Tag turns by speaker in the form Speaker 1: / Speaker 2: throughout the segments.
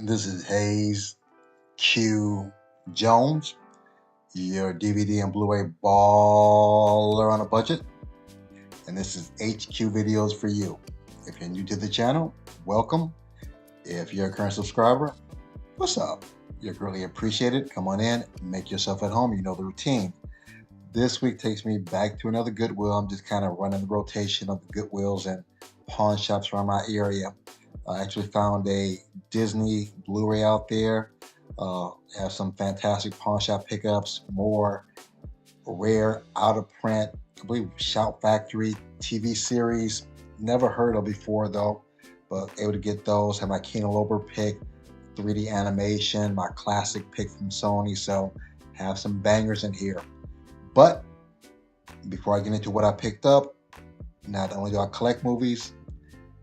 Speaker 1: This is Hayes Q Jones, your DVD and Blu-ray baller on a budget, and this is HQ Videos for you. If you're new to the channel, welcome. If you're a current subscriber, what's up? You're greatly appreciated. Come on in, make yourself at home. You know the routine. This week takes me back to another Goodwill. I'm just kind of running the rotation of the Goodwills and pawn shops around my area. I actually found a Disney Blu-ray out there. Have some fantastic pawn shop pickups, more rare, out of print, I believe Shout Factory TV series. Never heard of before though, but able to get those. Have my Kino Lorber pick, 3D animation, my classic pick from Sony. So have some bangers in here. But before I get into what I picked up, not only do I collect movies,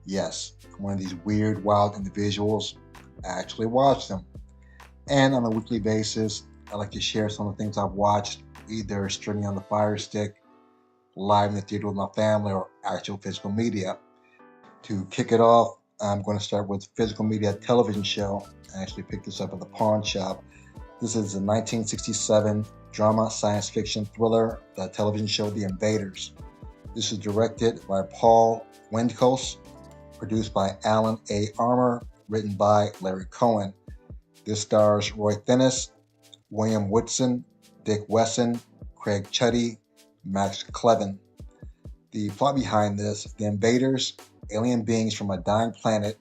Speaker 1: yes, I'm one of these weird, wild individuals. I actually watch them. And on a weekly basis, I like to share some of the things I've watched, either streaming on the Fire Stick, live in the theater with my family, or actual physical media. To kick it off, I'm going to start with physical media television show. I actually picked this up at the pawn shop. This is a 1967 drama science fiction thriller, the television show The Invaders. This is directed by Paul Wendkos, produced by Alan A. Armour, written by Larry Cohen. This stars Roy Thinnis, William Woodson, Dick Wesson, Craig Chuddy, Max Clevin. The plot behind this: the invaders, alien beings from a dying planet,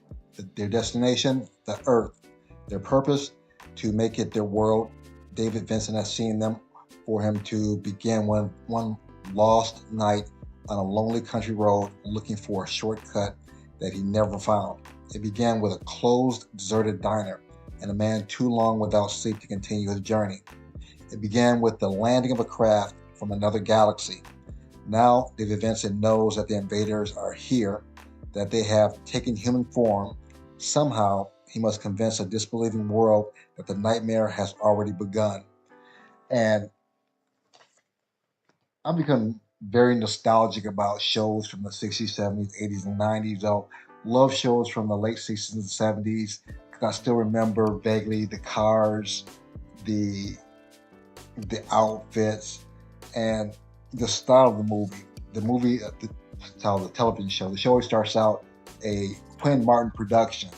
Speaker 1: their destination, the Earth. Their purpose, to make it their world. David Vincent has seen them for him to begin one lost night on a lonely country road looking for a shortcut that he never found. It began with a closed, deserted diner and a man too long without sleep to continue his journey. It began with the landing of a craft from another galaxy. Now, David Vincent knows that the invaders are here, that they have taken human form. Somehow, he must convince a disbelieving world that the nightmare has already begun. And I've become very nostalgic about shows from the 60s, 70s, 80s, and 90s. Though, love shows from the late 60s and 70s. I still remember vaguely the cars, the outfits, and the style of the movie. The television show. The show always starts out a Quinn Martin production,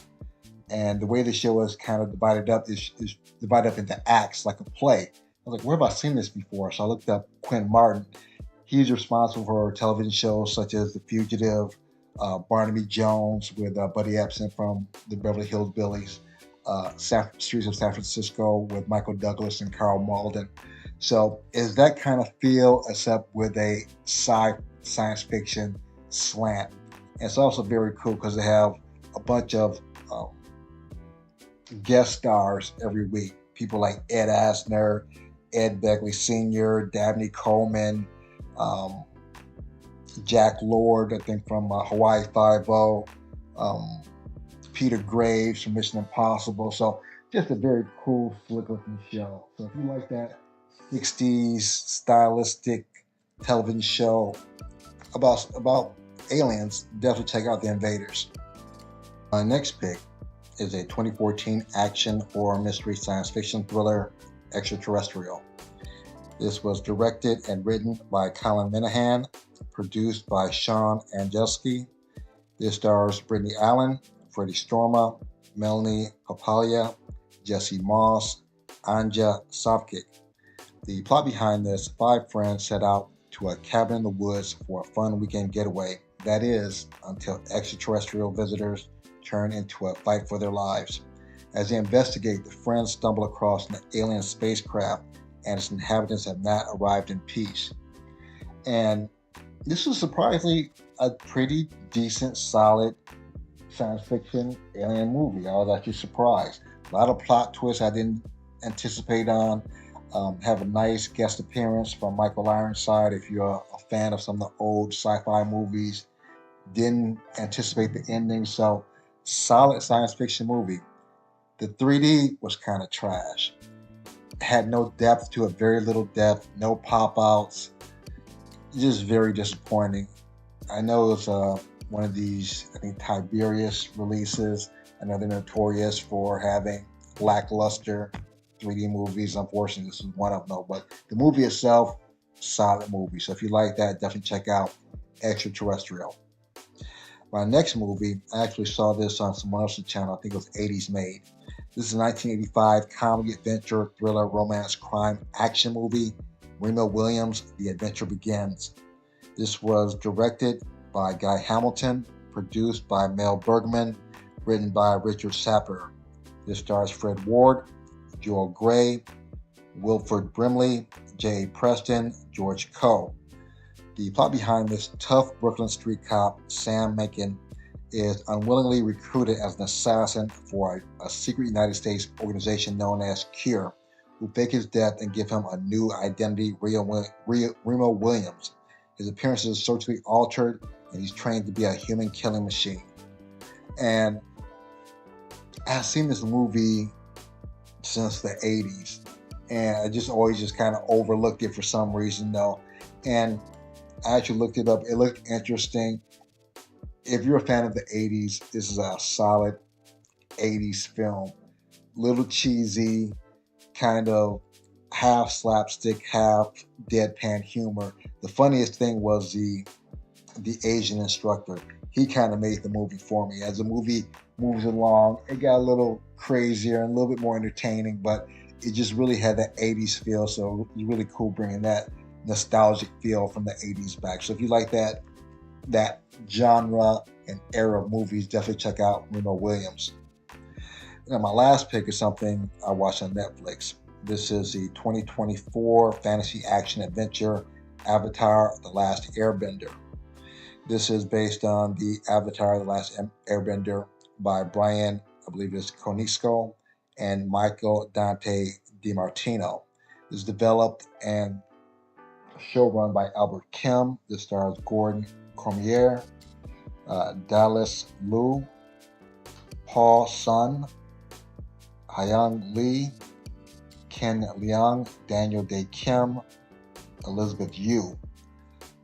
Speaker 1: and the way the show is kind of divided up is divided up into acts like a play. I was like, where have I seen this before? So I looked up Quinn Martin. He's responsible for television shows such as The Fugitive, Barnaby Jones with Buddy Ebsen from the Beverly Hills Billies, Streets of San Francisco with Michael Douglas and Carl Malden. So it's that kind of feel, except with a science fiction slant. And it's also very cool because they have a bunch of guest stars every week. People like Ed Asner, Ed Begley Sr., Dabney Coleman, Jack Lord, I think from Hawaii Five-O, Peter Graves from Mission Impossible. So just a very cool, slick-looking show. So if you like that 60s stylistic television show about aliens, definitely check out The Invaders. My next pick is a 2014 action horror mystery science fiction thriller, Extraterrestrial. This was directed and written by Colin Minahan, produced by Sean Angelski. This stars Brittany Allen, Freddie Storma, Melanie Papalia, Jesse Moss, Anja Savkic. The plot behind this: 5 friends set out to a cabin in the woods for a fun weekend getaway. That is, until extraterrestrial visitors turn into a fight for their lives. As they investigate, the friends stumble across an alien spacecraft and its inhabitants have not arrived in peace. And this was surprisingly a pretty decent, solid science fiction alien movie. I was actually surprised. A lot of plot twists I didn't anticipate on. Have a nice guest appearance from Michael Ironside. If you're a fan of some of the old sci-fi movies, didn't anticipate the ending. So solid science fiction movie. The 3D was kind of trash. Had no depth to it, very little depth, no pop outs. Just very disappointing. I know it's one of these, I think, Tiberius releases. I know they're notorious for having lackluster 3D movies. Unfortunately, this is one of them, but the movie itself, solid movie. So if you like that, definitely check out Extraterrestrial. My next movie, I actually saw this on someone else's channel. I think it was 80s Made. This is a 1985 comedy, adventure, thriller, romance, crime, action movie. Remo Williams, The Adventure Begins. This was directed by Guy Hamilton, produced by Mel Bergman, written by Richard Sapper. This stars Fred Ward, Joel Grey, Wilford Brimley, J. Preston, George Coe. The plot behind this: tough Brooklyn street cop, Sam Menken, is unwillingly recruited as an assassin for a secret United States organization known as Cure, who fake his death and give him a new identity, Remo Williams. His appearance is socially altered, and he's trained to be a human killing machine. And I've seen this movie since the 80s, and I just always just kind of overlooked it for some reason though. And I actually looked it up. It looked interesting. If you're a fan of the 80s, this is a solid 80s film. Little cheesy, kind of half slapstick, half deadpan humor. The funniest thing was the Asian instructor. He kind of made the movie for me. As the movie moves along, it got a little crazier and a little bit more entertaining, but it just really had that 80s feel. So it's really cool bringing that nostalgic feel from the 80s back. So if you like that genre and era of movies, definitely check out Remo Williams. Now, my last pick is something I watched on Netflix. This is the 2024 fantasy action adventure Avatar: The Last Airbender. This is based on the Avatar: The Last Airbender by Brian, I believe it's Konietzko, and Michael Dante DiMartino. This is developed and showrun by Albert Kim. This stars Gordon Cormier, Dallas Liu, Paul Sun, Hyun Lee, Ken Leung, Daniel Dae Kim, Elizabeth Yu.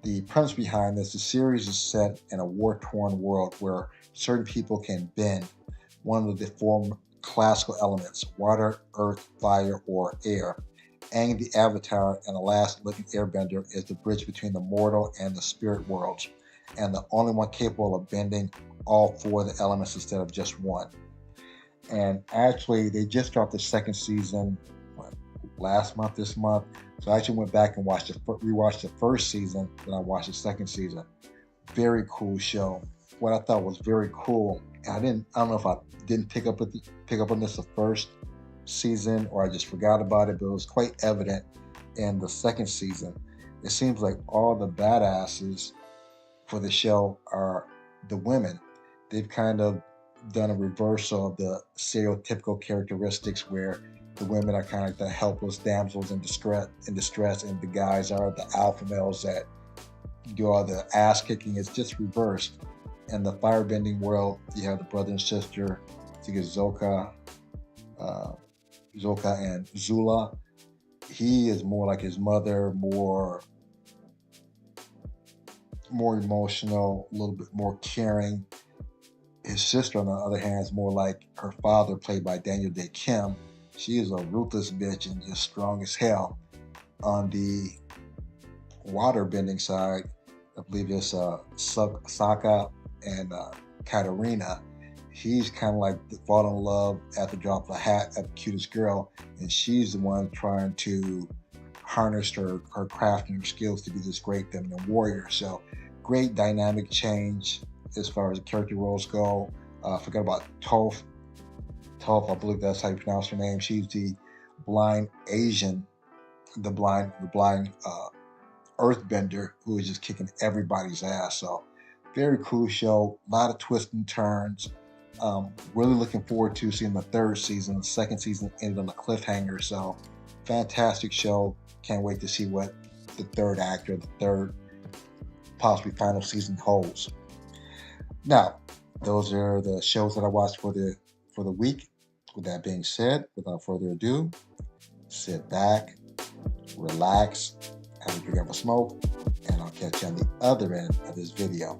Speaker 1: The premise behind this: the series is set in a war-torn world where certain people can bend one of the four classical elements: water, earth, fire, or air. Aang the Avatar and the last living airbender is the bridge between the mortal and the spirit worlds, and the only one capable of bending all four of the elements instead of just one. And actually, they just dropped the second season this month. So I actually went back and rewatched the first season, then I watched the second season. Very cool show. What I thought was very cool, and I don't know if I didn't pick up on this the first season or I just forgot about it, but it was quite evident in the second season. It seems like all the badasses for the show are the women. They've kind of done a reversal of the stereotypical characteristics where the women are kind of like the helpless damsels in distress, and the guys are the alpha males that do all the ass kicking. It's just reversed. In the firebending world, you have the brother and sister. I think it's Zoka and Zula. He is more like his mother, more emotional, a little bit more caring. His sister, on the other hand, is more like her father, played by Daniel Dae Kim. She is a ruthless bitch and just strong as hell. On the water bending side, I believe it's Sokka and Katarina. He's kind of like fall in love at the drop of a hat at the cutest girl, and she's the one trying to harness her craft and her skills to be this great feminine warrior. So great dynamic change as far as the character roles go. I forgot about Toph. I believe that's how you pronounce her name. She's the blind Asian, the blind earthbender who is just kicking everybody's ass. So very cool show, a lot of twists and turns. Really looking forward to seeing the third season. The second season ended on a cliffhanger, so fantastic show. Can't wait to see what the third act or the third possibly final season holds. Now, those are the shows that I watched for the week. With that being said, without further ado, sit back, relax, have a drink of a smoke, and I'll catch you on the other end of this video.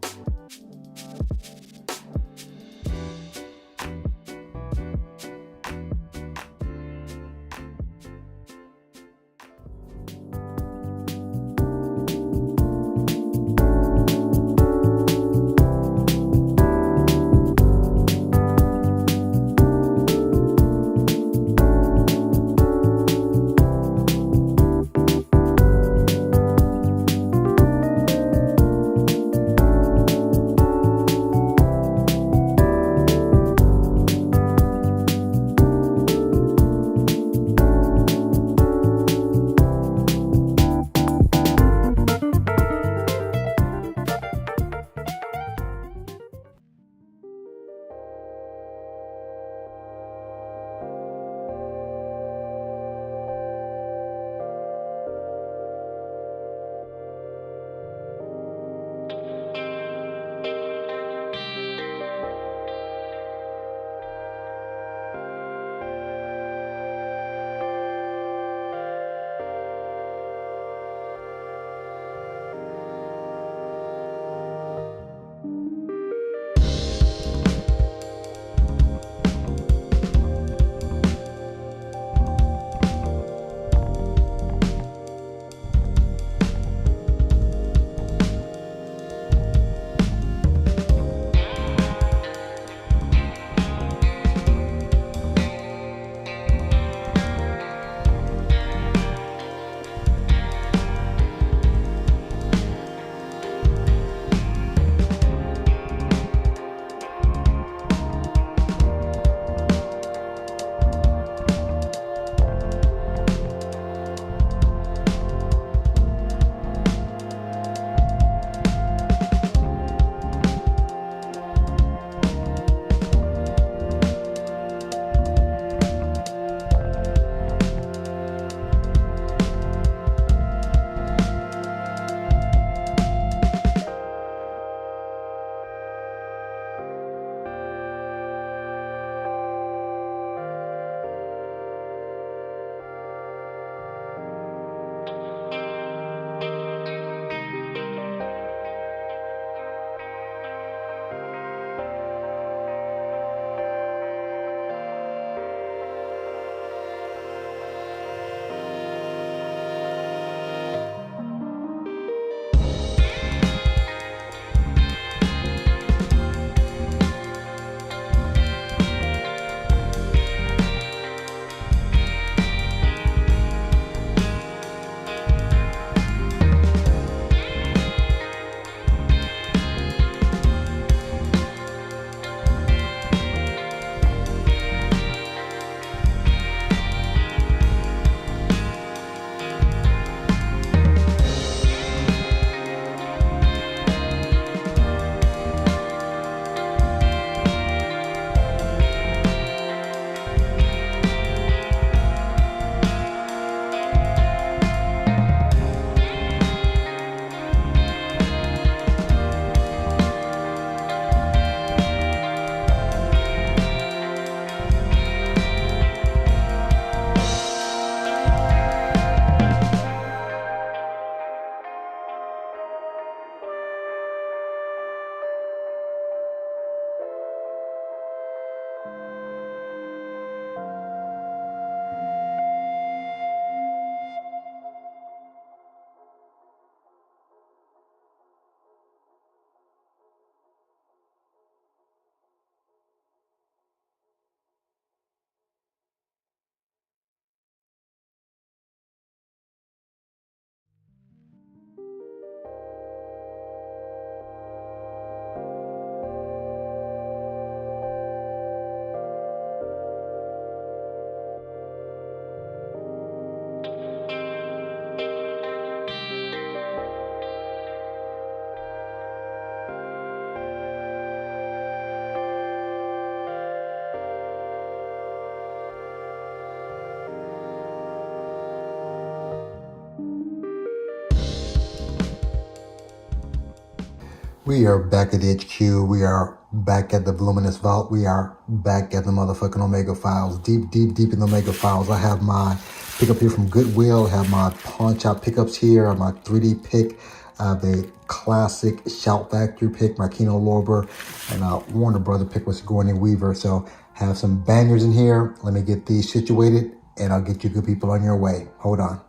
Speaker 1: We are back at HQ. We are back at the Voluminous Vault. We are back at the motherfucking Omega Files. Deep, deep, deep in the Omega Files. I have my pickup here from Goodwill. I have my Pawnshop pickups here. I have my 3D pick. I have a classic Shout Factory pick, my Kino Lorber, and a Warner Brother pick with Sigourney Weaver. So have some bangers in here. Let me get these situated, and I'll get you good people on your way. Hold on.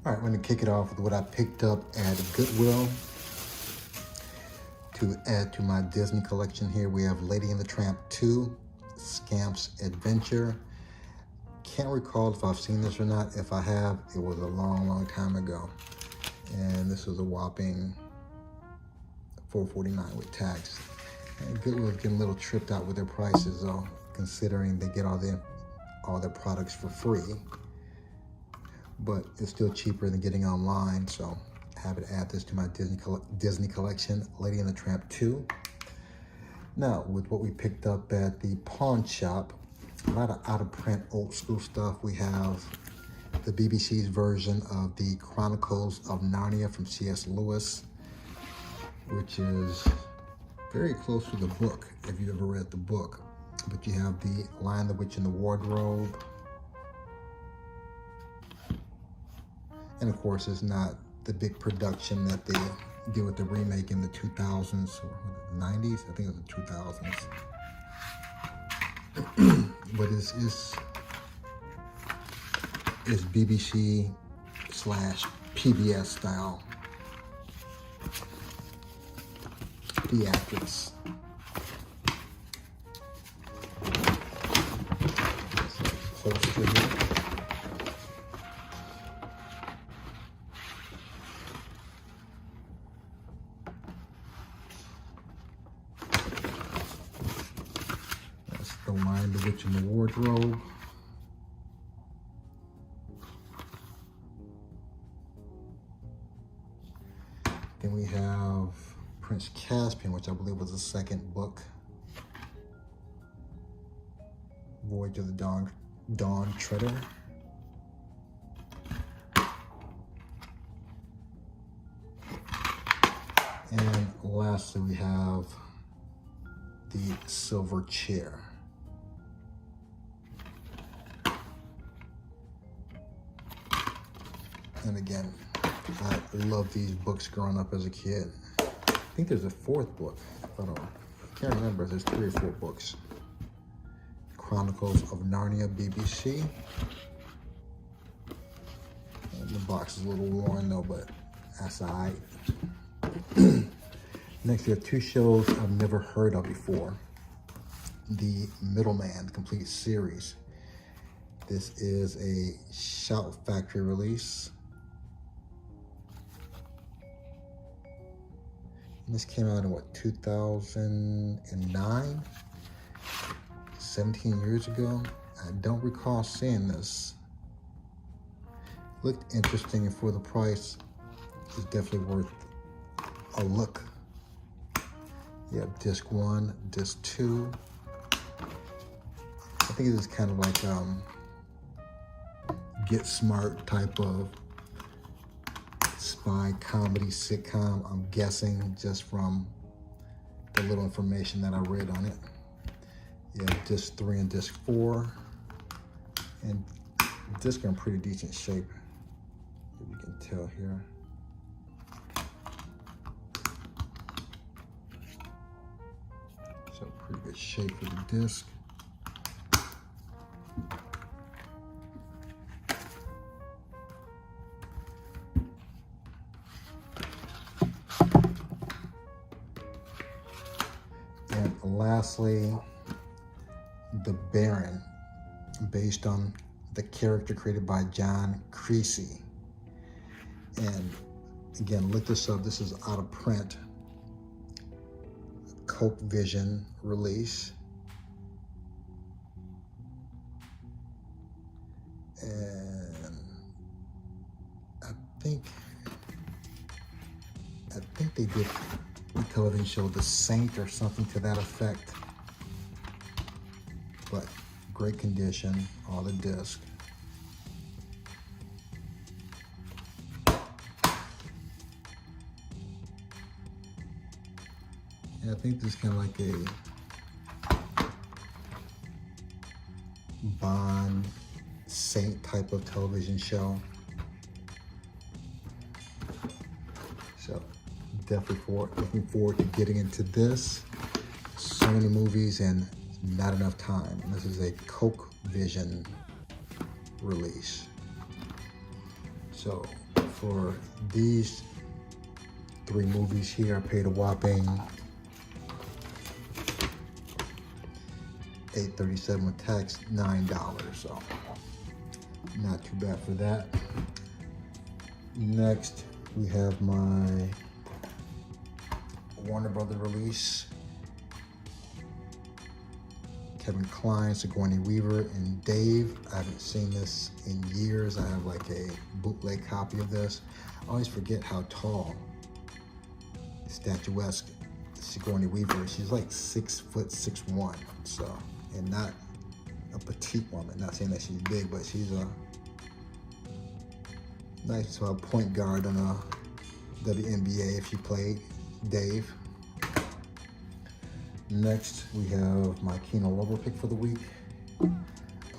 Speaker 1: All right, I'm going to kick it off with what I picked up at Goodwill. To add to my Disney collection here, we have Lady and the Tramp 2, Scamp's Adventure. Can't recall if I've seen this or not. If I have, it was a long, long time ago. And this was a whopping $4.49 with tax. And Goodwill's getting a little tripped out with their prices though, considering they get all their products for free. But it's still cheaper than getting online, so happy to add this to my Disney collection, Lady and the Tramp 2. Now, with what we picked up at the pawn shop, a lot of out-of-print, old-school stuff. We have the BBC's version of the Chronicles of Narnia from C.S. Lewis, which is very close to the book, if you ever read the book. But you have the Lion, the Witch, and the Wardrobe. And of course, it's not the big production that they did with the remake in the 2000s or 90s. I think it was the 2000s. But it's BBC / PBS style theatrics. Poster here. The Lion, the Witch, and the Wardrobe. Then we have Prince Caspian, which I believe was the second book. Voyage of the Dawn Treader. And lastly, we have the Silver Chair. And again, I love these books growing up as a kid. I think there's a fourth book. I can't remember if there's 3 or 4 books. Chronicles of Narnia, BBC. And the box is a little worn though, but that's all right. Next, we have 2 shows I've never heard of before. The Middleman complete series. This is a Shout Factory release. And this came out in what, 2009? 17 years ago. I don't recall seeing this. Looked interesting, and for the price, it's definitely worth a look. You have disc 1, disc 2. I think it is kind of like Get Smart type of spy comedy sitcom, I'm guessing, just from the little information that I read on it. You have disc 3 and disc 4. And discs are in pretty decent shape, if you can tell here. So pretty good shape for the disc. And lastly, the Baron, based on the character created by John Creasy. And again, look this up. This is out of print. Coke Vision release. And I think they did a television show, The Saint, or something to that effect. But great condition, all the discs. I think this is kind of like a Bond Saint type of television show. So definitely looking forward to getting into this. So many movies and not enough time. And this is a Coke Vision release. So for these 3 movies here, I paid a whopping $8.37 with tax, $9. So not too bad for that. Next, we have my Warner Brothers release. Kevin Kline, Sigourney Weaver, and Dave. I haven't seen this in years. I have like a bootleg copy of this. I always forget how tall, statuesque Sigourney Weaver is. She's like 6'6'1", so, and not a petite woman. Not saying that she's big, but she's a nice point guard on a WNBA if she played Dave. Next, we have my Kino Lorber pick for the week.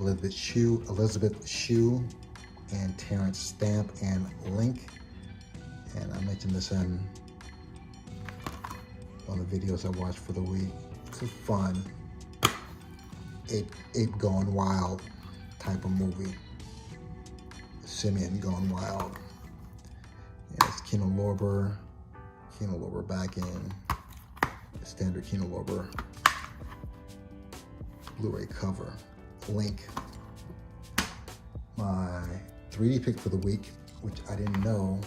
Speaker 1: Elizabeth Shue, and Terrence Stamp and Link. And I mentioned this in one of the videos I watched for the week. It's a fun, ape gone wild type of movie. Simeon gone wild. Yeah, it's Kino Lorber back in standard Kino Lorber Blu-ray cover. Link. My 3D pick for the week, which I didn't know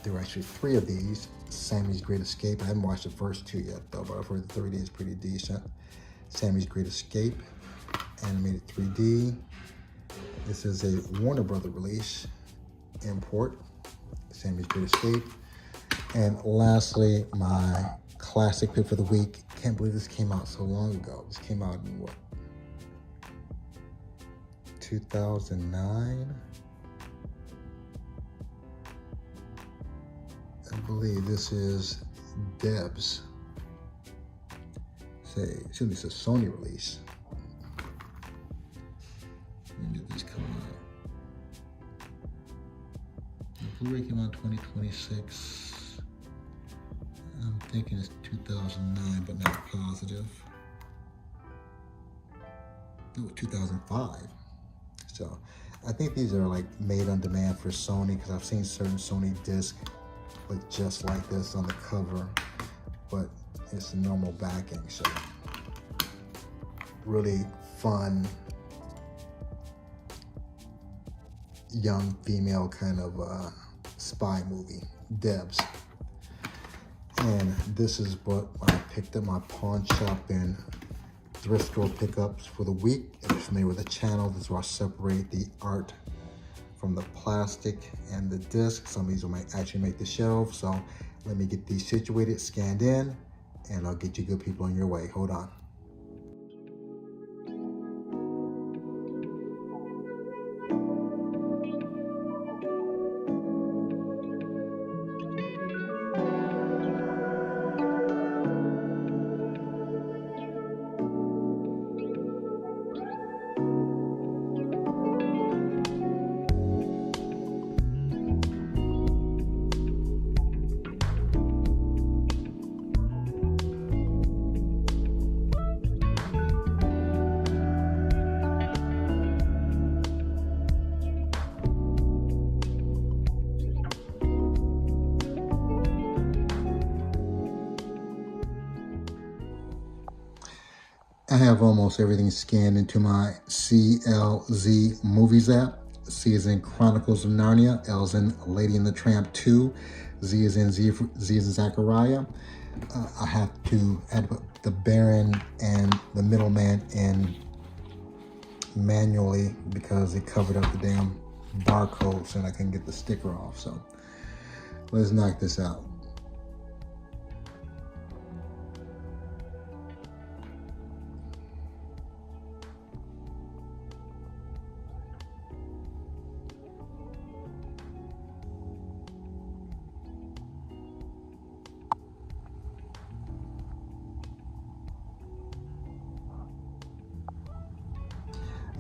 Speaker 1: there were actually 3 of these. Sammy's Great Escape. I haven't watched the first 2 yet though, but I've heard the 3D is pretty decent. Sammy's Great Escape, animated 3D. This is a Warner Brothers release, import. Sammy's Great Escape. And lastly, my classic pick for the week. Can't believe this came out so long ago. This came out in what? 2009? I believe this is Debs. Excuse me, it's a Sony release. When did this come out? The Blu-ray came out in 2026. I'm thinking it's 2009, but not positive. No, 2005. So I think these are like made on demand for Sony, because I've seen certain Sony discs look just like this on the cover, but it's a normal backing. So really fun, young female kind of spy movie, Debs. And this is what I picked up, my Pawnshop and thrift store pickups for the week. If you're familiar with the channel, this is where I separate the art from the plastic and the disc. Some of these will actually make the shelf. So let me get these situated, scanned in, and I'll get you good people on your way. Hold on. I have almost everything scanned into my CLZ Movies app. C is in Chronicles of Narnia, L is in Lady and the Tramp 2, Z is in Zachariah. I have to add the Baron and the Middleman in manually because they covered up the damn barcodes and I couldn't get the sticker off. So let's knock this out.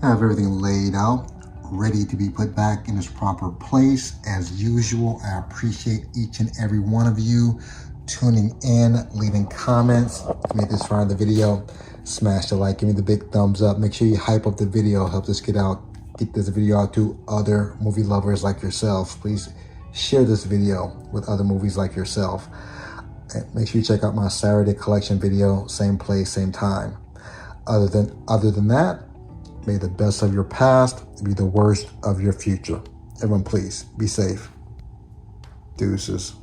Speaker 1: I have everything laid out, ready to be put back in its proper place. As usual, I appreciate each and every one of you tuning in, leaving comments. If you made this far in the video, smash the like, give me the big thumbs up. Make sure you hype up the video, help us get this video out to other movie lovers like yourself. Please share this video with other movies like yourself. And make sure you check out my Saturday collection video, same place, same time. Other than that, may the best of your past be the worst of your future. Everyone, please be safe. Deuces.